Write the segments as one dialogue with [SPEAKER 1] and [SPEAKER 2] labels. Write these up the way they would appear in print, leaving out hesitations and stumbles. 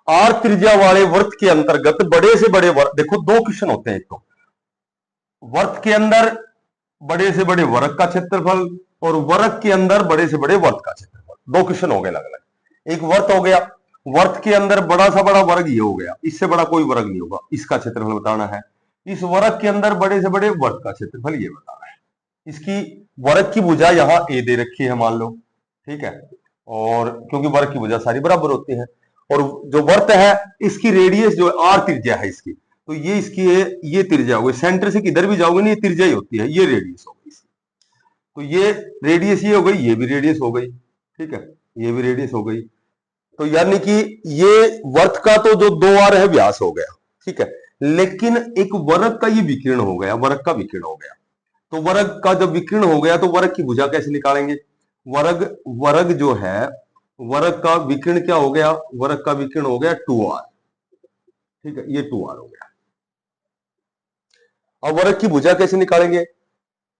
[SPEAKER 1] Are त्रिज्या वाले वृत्त के अंतर्गत बड़े से बड़े वर्ग, देखो दो क्वेश्चन होते हैं, एक तो वर्त के अंदर बड़े से बड़े वर्ग का क्षेत्रफल और वर्ग के अंदर बड़े से बड़े वर्त का क्षेत्रफल, दो क्वेश्चन हो गए अलग अलग। एक वर्त हो गया, वर्त के अंदर बड़ा सा बड़ा वर्ग ये हो गया, इससे बड़ा कोई वर्ग नहीं होगा, इसका क्षेत्रफल बताना है। इस वर्ग के अंदर बड़े से बड़े वर्ग का क्षेत्रफल ये बताना है। इसकी वर्ग की भुजा यहां ए दे रखी है मान लो, ठीक है, और क्योंकि वर्ग की भुजा सारी बराबर होती है, और जो वर्त है इसकी रेडियस जो आर त्रिज्या है इसकी, तो ये इसकी है, ये त्रिज्या हो गई, सेंटर से किधर भी जाओगे ना ये त्रिज्या ही होती है, ये रेडियस हो गई, तो ये रेडियस ये हो गई, ये भी रेडियस हो गई, ठीक है, ये भी रेडियस हो गई। तो यानी कि ये वर्त का तो जो दो आर है व्यास हो गया, ठीक है, लेकिन एक वर्ग का ये विकीर्ण हो गया, वर्ग का विकीर्ण हो गया। तो वर्ग का जब विकीर्ण हो गया तो वर्ग की भुजा कैसे निकालेंगे? वर्ग वर्ग जो है, वर्ग का विकीर्ण क्या हो गया? वर्ग का विकीर्ण हो गया 2r, ठीक है, ये 2r हो गया। अब वर्ग की भुजा कैसे निकालेंगे?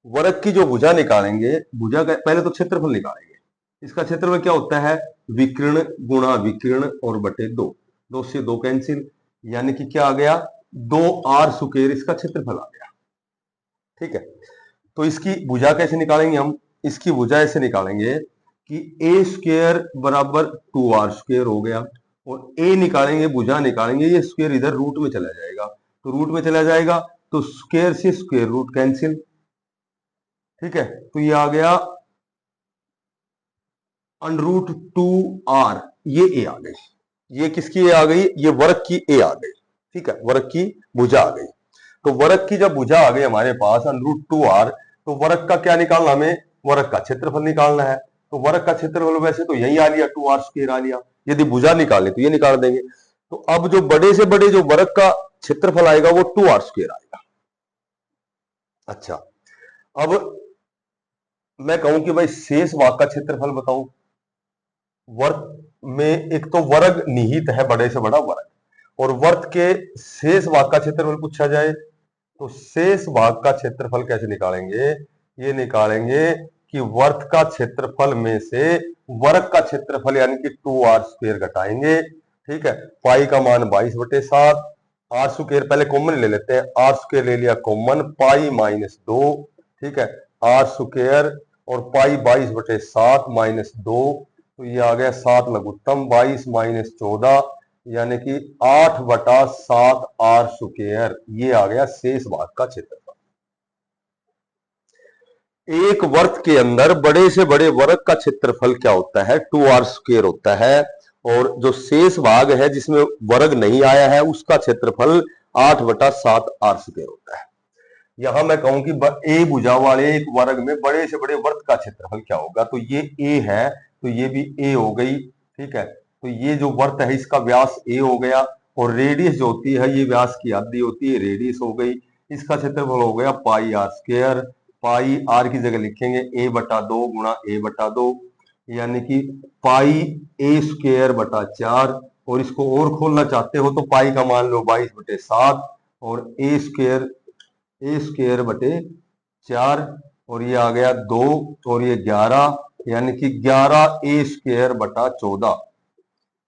[SPEAKER 1] वर्ग की जो भुजा निकालेंगे, भुजा का पहले तो क्षेत्रफल निकालेंगे। इसका क्षेत्रफल क्या होता है? विकीर्ण गुणा विकीर्ण और बटे 2, 2 से 2 कैंसिल, यानी कि क्या आ गया? 2r स्क्वायर इसका क्षेत्रफल आ गया, ठीक है। तो इसकी भुजा कैसे निकालेंगे हम? इसकी भुजा ऐसे निकालेंगे कि ए स्क्वायर बराबर 2r स्क्वायर हो गया, और ए निकालेंगे, भुजा निकालेंगे, ये स्क्वायर इधर रूट में चला जाएगा, तो रूट में चला जाएगा तो स्क्वायर से स्क्वायर रूट कैंसिल, ठीक है, तो ये आ गया √2r, ये ए आ गई, ये किसकी ए आ गई? ये वर्ग की ए आ गई, ठीक है, वर्ग की भुजा आ गई। तो वर्ग की जब भुजा आ गई हमारे पास √2r, तो वर्ग का क्या निकालना हमें? वर्ग का क्षेत्रफल निकालना है। तो वर्ग का क्षेत्रफल वैसे तो यही आ लिया, 2r स्क्वायर आ लिया, यदि भुजा निकालनी तो ये निकाल देंगे। तो अब जो बड़े से बड़े जो वर्ग का क्षेत्रफल आएगा वो 2r स्क्वायर आएगा। अच्छा, अब मैं कहूं कि भाई शेष भाग का क्षेत्रफल बताओ। वर्ग में एक तो वर्ग निहित है, बड़े से बड़ा वर्ग, और वर्ग के शेष भाग का क्षेत्रफल पूछा जाए तो शेष भाग का क्षेत्रफल कैसे निकालेंगे? ये निकालेंगे कि वर्ग का क्षेत्रफल में से वर्ग का क्षेत्रफल यानी कि 2r स्क्वायर घटाएंगे, ठीक है, पाई का मान 22/7, r स्क्वायर पहले कॉमन ले लेते हैं, r स्क्वायर ले लिया कॉमन, पाई -2, ठीक है, r स्क्वायर और पाई 22/7 -2, तो ये आ गया 7 लघुत्तम 22 -14, यानी कि 8/7 r स्क्वायर, ये आ गया शेष भाग का क्षेत्रफल। एक वर्ग के अंदर बड़े से बड़े वर्ग का क्षेत्रफल क्या होता है? 2r स्क्वायर होता है, और जो शेष भाग है जिसमें वर्ग नहीं आया है उसका क्षेत्रफल 8/7 r स्क्वायर होता है। यहां मैं कहूं कि ए भुजा वाले एक वर्ग में बड़े से बड़े वर्ग का क्षेत्रफल क्या होगा? तो ये ए है, तो ये भी ए हो गई, ठीक है, तो ये जो वर्त है इसका व्यास ए हो गया, और रेडियस जो होती है ये व्यास की आधी होती है, रेडियस हो गई, इसका क्षेत्रफल हो गया पाई r स्क्वायर, पाई आर की जगह लिखेंगे a/2 गुणा a/2, यानी कि पाई a स्क्वायर बटा 4, और इसको और खोलना चाहते हो तो पाई का मान लो 22/7 और a स्क्वायर बटे 4, और ये आ गया 2 और ये 11, यानी कि 11a स्क्वायर बटा 14,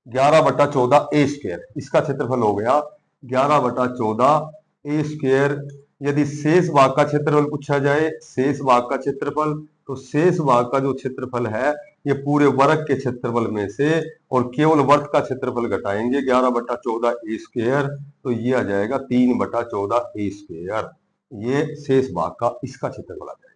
[SPEAKER 1] 11/14 ए स्क्वायर, इसका क्षेत्रफल हो गया 11/14 ए स्क्वायर। यदि शेष भाग का क्षेत्रफल पूछा जाए, शेष भाग का क्षेत्रफल, तो शेष भाग का जो क्षेत्रफल है ये पूरे वर्ग के क्षेत्रफल में से और केवल वर्ग का क्षेत्रफल घटाएंगे 11/14 ए स्क्वायर, तो ये आ जाएगा 3/14 ए स्क्वायर, ये शेष भाग का इसका क्षेत्रफल आ जाएगा।